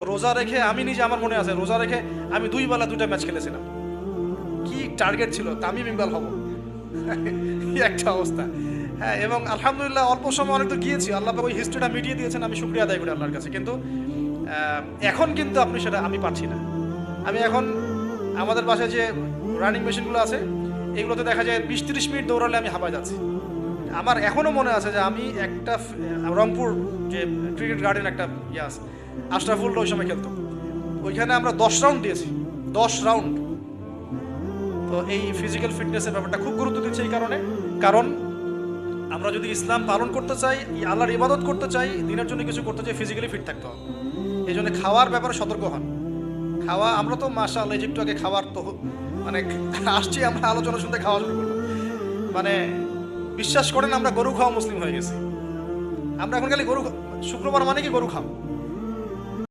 রোজা রেখে আমি নিজে, আমার মনে আছে, রোজা রেখে আমি 2 বেলা 2টা ম্যাচ খেলেছিলাম। কি টার্গেট ছিল, তামিম ইকবাল হব। কি একটা অবস্থা। হ্যাঁ, এবং আলহামদুলিল্লাহ অল্প সময় অনেক তো গিয়েছি, আল্লাহ পাক ওই হিস্ট্রিটা মিটিয়ে দিয়েছেন, আমি শুকরিয়া আদায় করি আল্লাহর কাছে। কিন্তু এখন কিন্তু আপনি সেটা, আমি পারছি না। আমি এখন আমাদের বাসায় যে রানিং মেশিনগুলো আছে, এগুলোতে দেখা যায় 20-30 মিনিট দৌড়ালে আমি হাঁপায় যাচ্ছি। আমার এখনও মনে আছে যে আমি একটা রংপুর যে ক্রিকেট গার্ডেন একটা আছে, আশরাফুল ওই সময় খেলতো, ওইখানে আমরা 10 রাউন্ড দিয়েছি, 10 রাউন্ড। তো এই ফিজিক্যাল ফিটনেসের ব্যাপারটা খুব গুরুত্ব দিচ্ছে এই কারণে, কারণ আমরা যদি ইসলাম পালন করতে চাই, আল্লাহর ইবাদত করতে চাই, দিনের জন্য কিছু করতে চাই, ফিজিক্যালি ফিট থাকতে হবে। এই জন্য খাওয়ার ব্যাপারে সতর্ক হন। খাওয়া, আমরা তো মাশাআল্লাহ একটু আগে খাবার তো মানে আসছি, আমরা আলোচনা শুনতে খাওয়া শুরু করলাম, মানে বিশ্বাস করেন আমরা গরু খাওয়া মুসলিম হয়ে গেছি। আমরা এখন খালি গরু, শুক্রবার মানে কি গরু খাও।